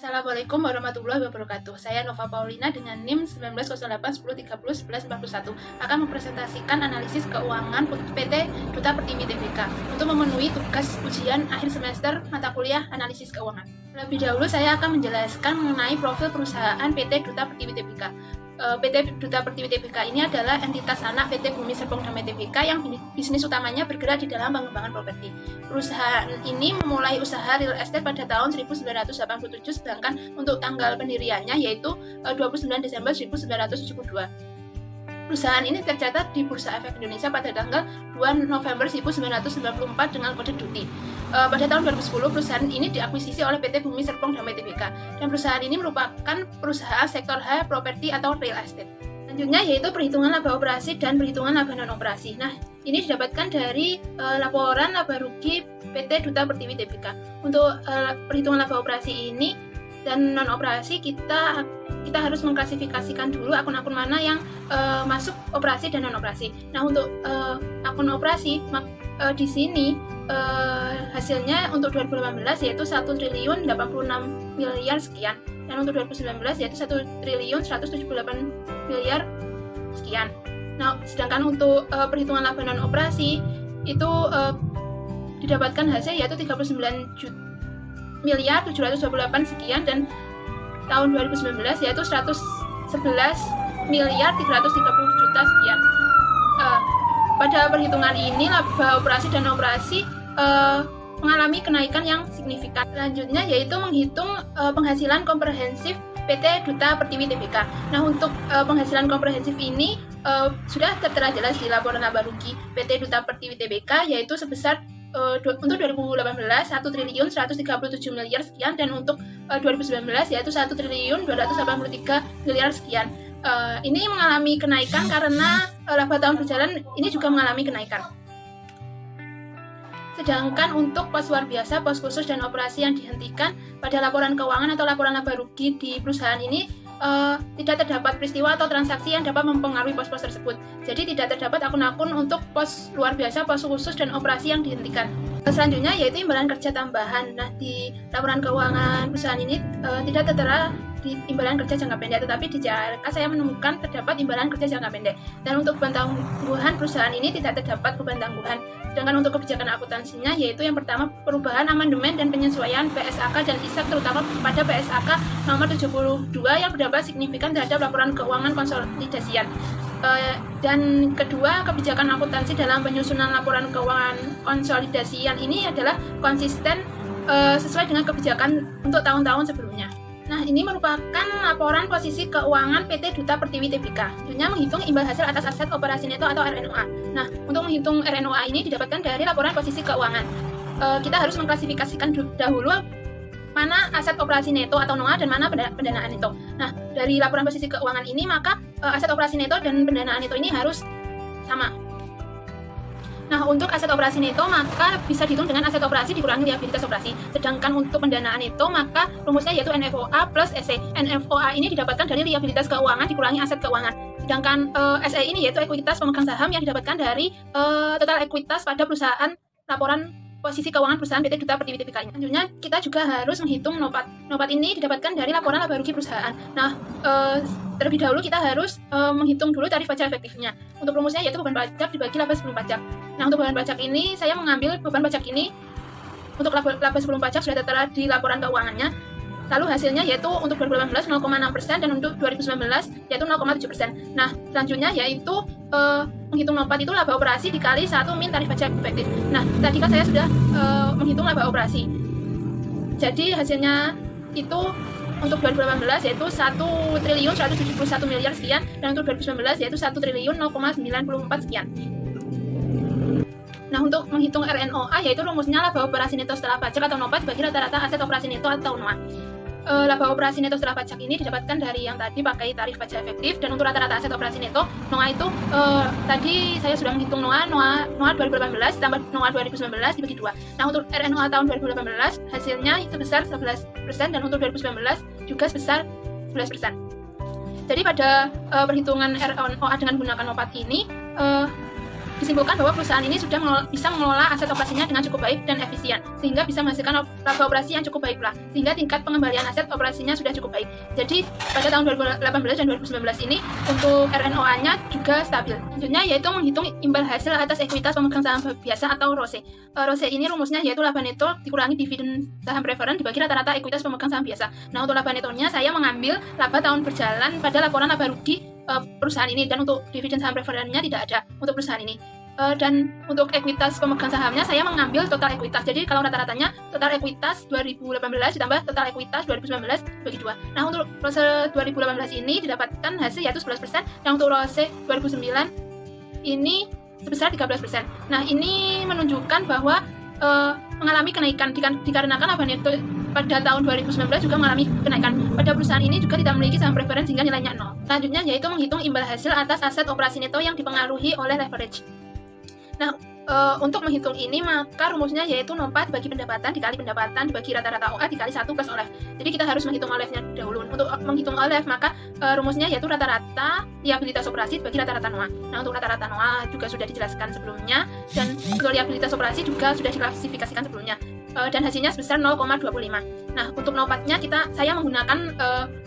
Assalamualaikum warahmatullahi wabarakatuh. Saya Nova Paulina dengan NIM 190810301141 akan mempresentasikan analisis keuangan PT Duta Pertiwi Tbk untuk memenuhi tugas ujian akhir semester mata kuliah analisis keuangan. Lebih dahulu saya akan menjelaskan mengenai profil perusahaan PT Duta Pertiwi Tbk. PT Duta Pertiwi Tbk ini adalah entitas anak PT Bumi Serpong Damai Tbk yang bisnis utamanya bergerak di dalam pengembangan properti. Perusahaan ini memulai usaha real estate pada tahun 1987, sedangkan untuk tanggal pendiriannya yaitu 29 Desember 1972. Perusahaan ini tercatat di Bursa Efek Indonesia pada tanggal 2 November 1994 dengan kode DUTI. Pada tahun 2010, perusahaan ini diakuisisi oleh PT Bumi Serpong Damai Tbk, dan perusahaan ini merupakan perusahaan sektor H, properti atau real estate. Selanjutnya yaitu perhitungan laba operasi dan perhitungan laba non operasi. Nah, ini didapatkan dari laporan laba rugi PT Duta Pertiwi Tbk. Untuk perhitungan laba operasi ini dan non operasi kita harus mengklasifikasikan dulu akun-akun mana yang masuk operasi dan non operasi. Nah, untuk akun operasi di sini hasilnya untuk 2018 yaitu 1.086 miliar sekian, dan untuk 2019 yaitu 1.178 miliar sekian. Nah, sedangkan untuk perhitungan laba non operasi itu didapatkan hasil yaitu 39 miliar 728 sekian, dan tahun 2019 yaitu 111 miliar 330 juta sekian. Pada perhitungan ini laba operasi dan operasi mengalami kenaikan yang signifikan. Selanjutnya yaitu menghitung penghasilan komprehensif PT Duta Pertiwi Tbk. Nah, untuk penghasilan komprehensif ini sudah tertera jelas di laporan laba rugi PT Duta Pertiwi Tbk, yaitu sebesar untuk 2018 1.137 miliar sekian, dan untuk 2019 yaitu 1.283 miliar sekian. Ini mengalami kenaikan karena laba tahun berjalan ini juga mengalami kenaikan. Sedangkan untuk pos luar biasa, pos khusus, dan operasi yang dihentikan pada laporan keuangan atau laporan laba rugi di perusahaan ini tidak terdapat peristiwa atau transaksi yang dapat mempengaruhi pos-pos tersebut. Jadi tidak terdapat akun-akun untuk pos luar biasa, pos khusus, dan operasi yang dihentikan. Selanjutnya yaitu imbalan kerja tambahan. Nah, di laporan keuangan perusahaan ini tidak tertera di imbalan kerja jangka pendek, tetapi di JRK saya menemukan terdapat imbalan kerja jangka pendek. Dan untuk beban tangguhan perusahaan ini tidak terdapat beban tangguhan. Sedangkan untuk kebijakan akuntansinya yaitu yang pertama perubahan amandemen dan penyesuaian PSAK dan ISAK, terutama pada PSAK nomor 72 yang berdampak signifikan terhadap laporan keuangan konsolidasian. Dan kedua, kebijakan akuntansi dalam penyusunan laporan keuangan konsolidasian ini adalah konsisten sesuai dengan kebijakan untuk tahun-tahun sebelumnya. Nah, ini merupakan laporan posisi keuangan PT Duta Pertiwi Tbk. Selanjutnya menghitung imbal hasil atas aset operasi neto atau RNOA. Nah, untuk menghitung RNOA ini didapatkan dari laporan posisi keuangan. Kita harus mengklasifikasikan dahulu mana aset operasi neto atau NOA dan mana pendanaan neto. Nah, dari laporan posisi keuangan ini maka aset operasi neto dan pendanaan neto ini harus sama. Nah, untuk aset operasi neto maka bisa dihitung dengan aset operasi dikurangi liabilitas operasi. Sedangkan untuk pendanaan neto maka rumusnya yaitu NFOA plus SE. NFOA ini didapatkan dari liabilitas keuangan dikurangi aset keuangan. Sedangkan SE ini yaitu ekuitas pemegang saham yang didapatkan dari total ekuitas pada perusahaan laporan posisi keuangan perusahaan PT Duta Pertiwi Tbk ini. Selanjutnya kita juga harus menghitung NOPAT. NOPAT ini didapatkan dari laporan laba rugi perusahaan. Nah, terlebih dahulu kita harus menghitung dulu tarif pajak efektifnya. Untuk rumusnya yaitu beban pajak dibagi laba sebelum pajak. Nah, untuk beban pajak ini saya mengambil beban pajak ini untuk laba sebelum pajak sudah tertera di laporan keuangannya. Lalu hasilnya yaitu untuk 2018 0,6% dan untuk 2019 yaitu 0,7%. Nah, selanjutnya yaitu menghitung NOPAT itu laba operasi dikali 1 min tarif pajak efektif. Nah, tadi kan saya sudah menghitung laba operasi. Jadi hasilnya itu untuk 2018 yaitu 1.171 miliar sekian, dan untuk 2019 yaitu 1.094 sekian. Nah, untuk menghitung RNOA yaitu rumusnya laba operasi neto setelah pajak atau NOPAT bagi rata-rata aset operasi neto atau NOA. Laba operasi neto setelah pajak ini didapatkan dari yang tadi pakai tarif pajak efektif, dan untuk rata-rata aset operasi neto NOA itu tadi saya sudah menghitung NOA 2018 tambah NOA 2019 dibagi 2. Nah, untuk RNOA tahun 2018 hasilnya sebesar 11% dan untuk 2019 juga sebesar 11%. Jadi pada perhitungan RNOA dengan menggunakan NOPAT ini Disimpulkan bahwa perusahaan ini sudah bisa mengelola aset operasinya dengan cukup baik dan efisien, sehingga bisa menghasilkan laba operasi yang cukup baik pula, sehingga tingkat pengembalian aset operasinya sudah cukup baik. Jadi pada tahun 2018 dan 2019 ini untuk RNOA-nya juga stabil. Selanjutnya yaitu menghitung imbal hasil atas ekuitas pemegang saham biasa atau ROCE. ROCE ini rumusnya yaitu laba neto dikurangi dividen saham preferen dibagi rata-rata ekuitas pemegang saham biasa. Nah, untuk laba netonya saya mengambil laba tahun berjalan pada laporan laba rugi perusahaan ini, dan untuk dividen saham preferennya tidak ada untuk perusahaan ini. Dan untuk ekuitas pemegang sahamnya saya mengambil total ekuitas. Jadi kalau rata-ratanya total ekuitas 2018 ditambah total ekuitas 2019 bagi 2. Nah, untuk ROCE 2018 ini didapatkan hasil yaitu 11%, dan untuk ROCE 2009 ini sebesar 13%. Nah, ini menunjukkan bahwa mengalami kenaikan dikarenakan laba neto pada tahun 2019 juga mengalami kenaikan. Pada perusahaan ini juga tidak memiliki saham preferen sehingga nilainya 0. Selanjutnya yaitu menghitung imbal hasil atas aset operasi neto yang dipengaruhi oleh leverage. Nah, untuk menghitung ini maka rumusnya yaitu NOPAT bagi pendapatan dikali pendapatan dibagi rata-rata OA dikali 1 plus OLEV. Jadi kita harus menghitung OLEV-nya dahulu. Untuk menghitung OLEV maka rumusnya yaitu rata-rata liabilitas operasi bagi rata-rata NOA. Nah, untuk rata-rata NOA juga sudah dijelaskan sebelumnya, dan untuk liabilitas operasi juga sudah diklasifikasikan sebelumnya. Dan hasilnya sebesar 0,25. Nah, untuk NOPAT-nya saya menggunakan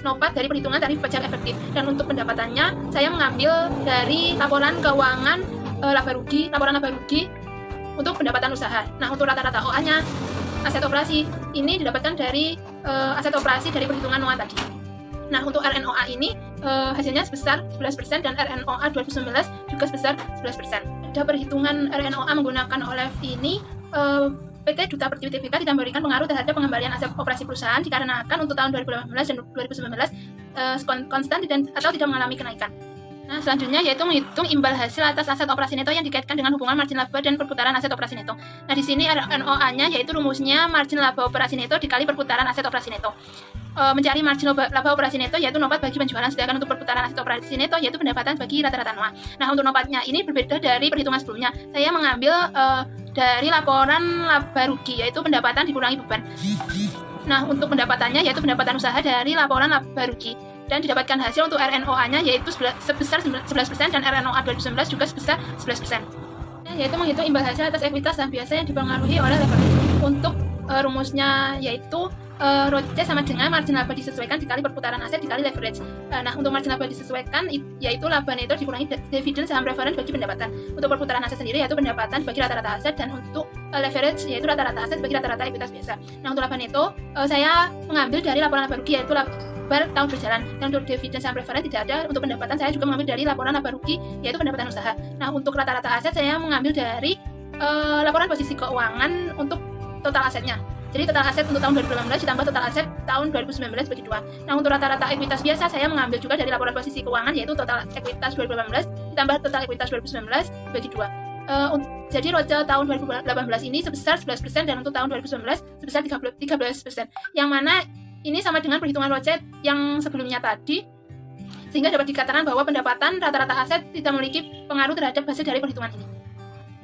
NOPAT dari perhitungan tarif pajak efektif, dan untuk pendapatannya saya mengambil dari laporan keuangan laporan laba rugi untuk pendapatan usaha. Nah, untuk rata-rata OA-nya aset operasi ini didapatkan dari aset operasi dari perhitungan NOA tadi. Nah, untuk RNOA ini hasilnya sebesar 11%, dan RNOA 2019 juga sebesar 11%. Pada perhitungan RNOA menggunakan OLEV ini PT Duta Pertiwi Tbk tidak memberikan pengaruh terhadap pengembalian aset operasi perusahaan dikarenakan untuk tahun 2018 dan 2019 konstan atau tidak mengalami kenaikan. Nah, selanjutnya yaitu menghitung imbal hasil atas aset operasi neto yang dikaitkan dengan hubungan margin laba dan perputaran aset operasi neto. Nah, di sini RNOA-nya yaitu rumusnya margin laba operasi neto dikali perputaran aset operasi neto. Mencari margin laba operasi neto yaitu NOPAT bagi penjualan, sedangkan untuk perputaran aset operasi neto yaitu pendapatan bagi rata-rata NOA. Nah, untuk NOPAT-nya ini berbeda dari perhitungan sebelumnya. Saya mengambil dari laporan laba rugi yaitu pendapatan dikurangi beban. Nah, untuk pendapatannya yaitu pendapatan usaha dari laporan laba rugi, dan didapatkan hasil untuk RNOA-nya yaitu sebesar 11%, dan RNOA 2019 juga sebesar 11%. Yaitu menghitung imbal hasil atas ekuitas saham biasa yang dipengaruhi oleh leverage. Untuk rumusnya yaitu ROCE sama dengan margin laba disesuaikan dikali perputaran aset dikali leverage. Nah, untuk margin laba disesuaikan yaitu laba neto dikurangi dividen saham preferen bagi pendapatan. Untuk perputaran aset sendiri yaitu pendapatan bagi rata-rata aset, dan untuk leverage yaitu rata-rata aset bagi rata-rata ekuitas biasa. Nah, untuk laba neto saya mengambil dari laporan laba rugi yaitu tahun berjalan, dan untuk dividen saham preferen tidak ada. Untuk pendapatan saya juga mengambil dari laporan laba rugi yaitu pendapatan usaha. Nah, untuk rata-rata aset saya mengambil dari laporan posisi keuangan untuk total asetnya. Jadi total aset untuk tahun 2018 ditambah total aset tahun 2019 bagi 2. Nah, untuk rata-rata ekuitas biasa saya mengambil juga dari laporan posisi keuangan yaitu total ekuitas 2018 ditambah total ekuitas 2019 bagi 2. Jadi ROCE tahun 2018 ini sebesar 11%, dan untuk tahun 2019 sebesar 13%. Yang mana ini sama dengan perhitungan ROCE yang sebelumnya tadi, sehingga dapat dikatakan bahwa pendapatan rata-rata aset tidak memiliki pengaruh terhadap hasil dari perhitungan ini.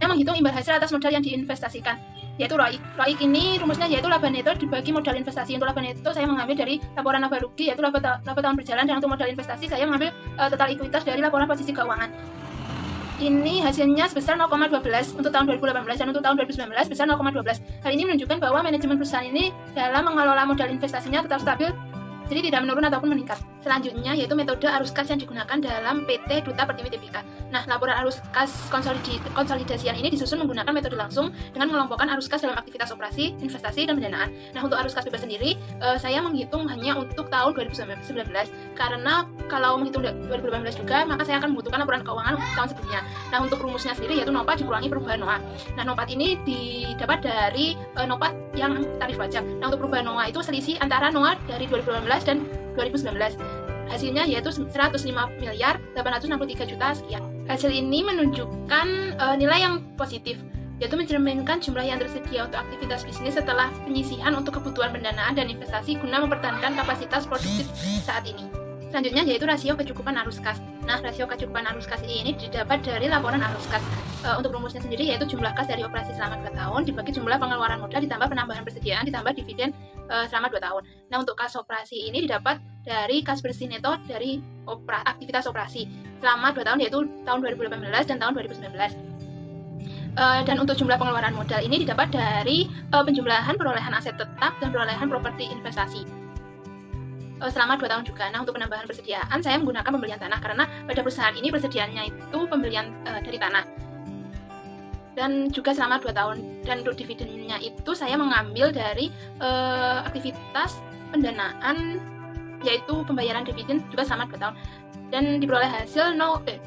Yang menghitung imbal hasil atas modal yang diinvestasikan yaitu ROIC. ROIC ini rumusnya yaitu laba neto dibagi modal investasi. Untuk laba neto saya mengambil dari laporan laba rugi yaitu laba tahun berjalan, dan untuk modal investasi saya mengambil total ekuitas dari laporan posisi keuangan. Ini hasilnya sebesar 0,12 untuk tahun 2018, dan untuk tahun 2019 sebesar 0,12. Hal ini menunjukkan bahwa manajemen perusahaan ini dalam mengelola modal investasinya tetap stabil, jadi tidak menurun ataupun meningkat. Selanjutnya yaitu metode arus kas yang digunakan dalam PT Duta Pertiwi Tbk. Nah, laporan arus kas konsolidasian ini disusun menggunakan metode langsung dengan mengelompokkan arus kas dalam aktivitas operasi, investasi, dan pendanaan. Nah, untuk arus kas bebas sendiri saya menghitung hanya untuk tahun 2019, karena kalau menghitung 2018 juga maka saya akan membutuhkan laporan keuangan untuk tahun sebelumnya. Nah, untuk rumusnya sendiri yaitu NOPAT dikurangi perubahan NOA. Nah, NOPAT ini didapat dari NOPAT yang tarif pajak. Nah, untuk perubahan NOA itu selisih antara NOA dari 2018 dan 2019. Hasilnya yaitu 105.863 juta sekian. Hasil ini menunjukkan nilai yang positif, yaitu mencerminkan jumlah yang tersedia untuk aktivitas bisnis setelah penyisihan untuk kebutuhan pendanaan dan investasi guna mempertahankan kapasitas produktif saat ini. Selanjutnya yaitu rasio kecukupan arus kas. Nah, rasio kecukupan arus kas ini didapat dari laporan arus kas. Untuk rumusnya sendiri yaitu jumlah kas dari operasi selama 2 tahun dibagi jumlah pengeluaran modal ditambah penambahan persediaan ditambah dividen selama 2 tahun. Nah, untuk kas operasi ini didapat dari kas bersih neto dari aktivitas operasi selama 2 tahun yaitu tahun 2018 dan tahun 2019. Dan untuk jumlah pengeluaran modal ini didapat dari penjumlahan perolehan aset tetap dan perolehan properti investasi selama 2 tahun juga. Nah, untuk penambahan persediaan saya menggunakan pembelian tanah karena pada perusahaan ini persediaannya itu pembelian dari tanah. Dan juga selama 2 tahun. Dan untuk dividennya itu saya mengambil dari aktivitas pendanaan, yaitu pembayaran dividen juga selama 2 tahun. Dan diperoleh hasil 2,19.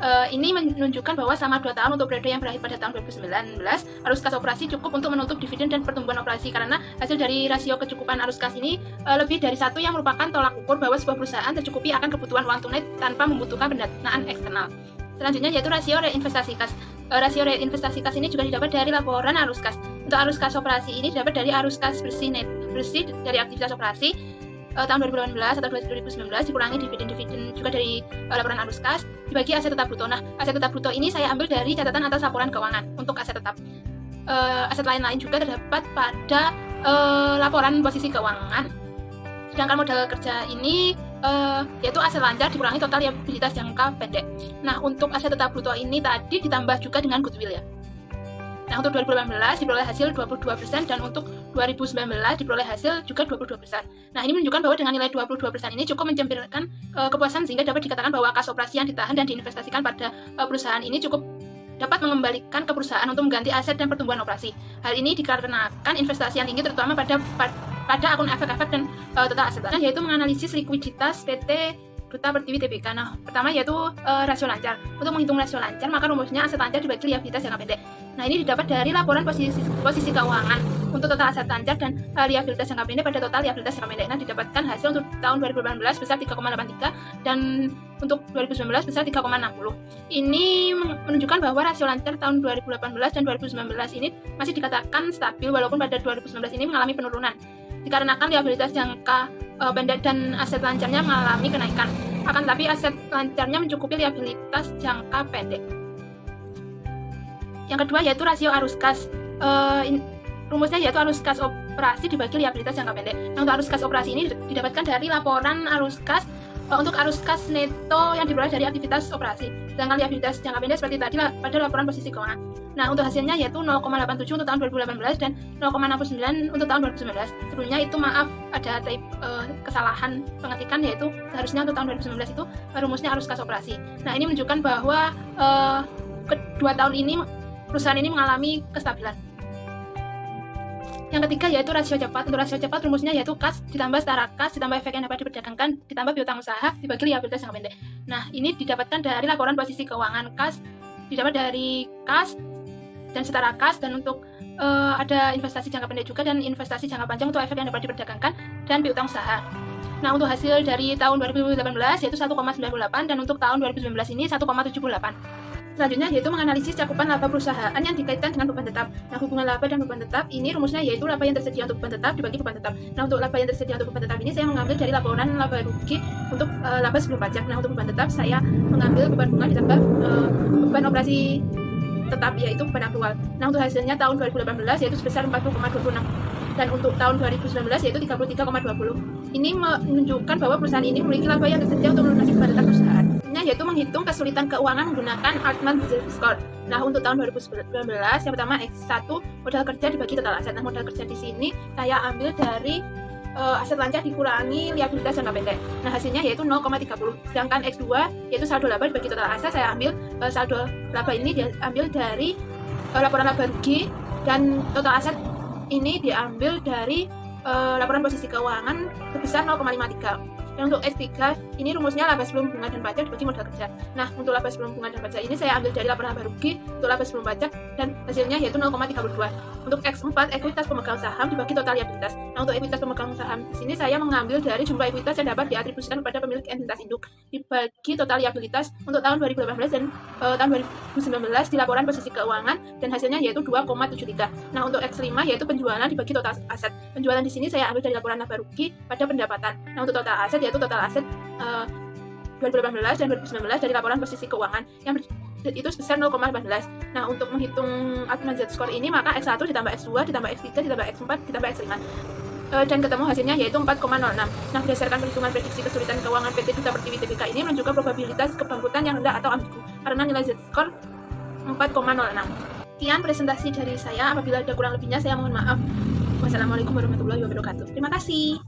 Ini menunjukkan bahwa selama 2 tahun untuk periode yang berakhir pada tahun 2019, arus kas operasi cukup untuk menutup dividen dan pertumbuhan operasi, karena hasil dari rasio kecukupan arus kas ini lebih dari 1 yang merupakan tolak ukur bahwa sebuah perusahaan tercukupi akan kebutuhan uang tunai tanpa membutuhkan pendanaan eksternal. Selanjutnya yaitu rasio reinvestasi kas. Rasio reinvestasi kas ini juga didapat dari laporan arus kas. Untuk arus kas operasi ini didapat dari arus kas bersih dari aktivitas operasi tahun 2018 atau 2019 dikurangi dividen-dividen juga dari laporan arus kas dibagi aset tetap bruto. Nah, aset tetap bruto ini saya ambil dari catatan atas laporan keuangan untuk aset tetap. Aset lain-lain juga terdapat pada laporan posisi keuangan. Sedangkan modal kerja ini yaitu aset lancar dikurangi total liabilitas jangka pendek. Nah, untuk aset tetap bruto ini tadi ditambah juga dengan goodwill ya. Nah, untuk 2018 diperoleh hasil 22% dan untuk 2019 diperoleh hasil juga 22%. Nah, ini menunjukkan bahwa dengan nilai 22% ini cukup mencerminkan kepuasan sehingga dapat dikatakan bahwa kas operasi yang ditahan dan diinvestasikan pada perusahaan ini cukup dapat mengembalikan ke perusahaan untuk mengganti aset dan pertumbuhan operasi. Hal ini dikarenakan investasi yang tinggi terutama pada akun efek-efek dan total aset, yaitu menganalisis likuiditas PT Duta Pertiwi Tbk. Nah, pertama yaitu rasio lancar. Untuk menghitung rasio lancar, maka rumusnya aset lancar dibagi liabilitas jangka pendek. Nah, ini didapat dari laporan posisi keuangan untuk total aset lancar dan liabilitas jangka pendek pada total liabilitas jangka pendek. Nah, didapatkan hasil untuk tahun 2018 besar 3,83 dan untuk 2019 besar 3,60. Ini menunjukkan bahwa rasio lancar tahun 2018 dan 2019 ini masih dikatakan stabil walaupun pada 2019 ini mengalami penurunan dikarenakan liabilitas jangka pendek dan aset lancarnya mengalami kenaikan. Akan tetapi aset lancarnya mencukupi liabilitas jangka pendek. Yang kedua yaitu rasio arus kas. Rumusnya yaitu arus kas operasi dibagi liabilitas jangka pendek. Nah, untuk arus kas operasi ini didapatkan dari laporan arus kas untuk arus kas neto yang diperoleh dari aktivitas operasi. Sedangkan liabilitas jangka pendek seperti tadi pada laporan posisi keuangan. Nah, untuk hasilnya yaitu 0,87 untuk tahun 2018 dan 0,69 untuk tahun 2019. Sebelumnya itu maaf ada kesalahan pengetikan, yaitu seharusnya untuk tahun 2019 itu rumusnya arus kas operasi. Nah, ini menunjukkan bahwa kedua tahun ini perusahaan ini mengalami kestabilan. Yang ketiga yaitu rasio cepat. Untuk rasio cepat rumusnya yaitu kas ditambah setara kas ditambah efek yang dapat diperdagangkan ditambah piutang usaha dibagi liabilitas jangka pendek. Nah, ini didapatkan dari laporan posisi keuangan. Kas didapat dari kas dan setara kas, dan untuk ada investasi jangka pendek juga dan investasi jangka panjang untuk efek yang dapat diperdagangkan dan piutang usaha. Nah, untuk hasil dari tahun 2018 yaitu 1,98 dan untuk tahun 2019 ini 1,78. Selanjutnya yaitu menganalisis cakupan laba perusahaan yang dikaitkan dengan beban tetap. Nah, hubungan laba dan beban tetap ini rumusnya yaitu laba yang tersedia untuk beban tetap dibagi beban tetap. Nah, untuk laba yang tersedia untuk beban tetap ini saya mengambil dari laporan laba rugi untuk laba sebelum pajak. Nah, untuk beban tetap saya mengambil beban bunga ditambah beban operasi tetap yaitu beban aktual. Nah, untuk hasilnya tahun 2018 yaitu sebesar 40,26 dan untuk tahun 2019 yaitu 33,20. Ini menunjukkan bahwa perusahaan ini memiliki laba yang tersedia untuk melunasi beban tetap perusahaan. Yaitu menghitung kesulitan keuangan menggunakan Altman score. Nah, untuk tahun 2019 yang pertama X1 modal kerja dibagi total aset. Nah, modal kerja di sini saya ambil dari aset lancar dikurangi liabilitas jangka pendek. Nah, hasilnya yaitu 0,30. Sedangkan X2 yaitu saldo laba dibagi total aset, saya ambil saldo laba ini diambil dari laporan laba rugi dan total aset ini diambil dari laporan posisi keuangan sebesar 0,53. Dan untuk X3 ini rumusnya laba sebelum bunga dan pajak dibagi modal kerja. Nah, untuk laba sebelum bunga dan pajak ini saya ambil dari laporan laba rugi untuk laba sebelum pajak dan hasilnya yaitu 0,32. Untuk X4 ekuitas pemegang saham dibagi total liabilitas. Nah, untuk ekuitas pemegang saham di sini saya mengambil dari jumlah ekuitas yang dapat diatribusikan kepada pemilik entitas induk dibagi total liabilitas untuk tahun 2018 dan tahun 2019 di laporan posisi keuangan dan hasilnya yaitu 2,73. Nah, untuk X5 yaitu penjualan dibagi total aset. Penjualan di sini saya ambil dari laporan laba rugi pada pendapatan. Nah, untuk total aset yaitu total aset 2018 dan 2019 dari laporan posisi keuangan yang itu sebesar 0,18. Nah, untuk menghitung Altman Z-score ini maka X1 ditambah X2 ditambah X3 ditambah X4 ditambah X5 dan ketemu hasilnya yaitu 4,06. Nah, berdasarkan perhitungan prediksi kesulitan keuangan PT Duta Pertiwi Tbk ini menunjukkan probabilitas kebangkrutan yang rendah atau ambigu karena nilai Z-score 4,06. Sekian presentasi dari saya. Apabila ada kurang lebihnya saya mohon maaf. Wassalamualaikum warahmatullahi wabarakatuh. Terima kasih.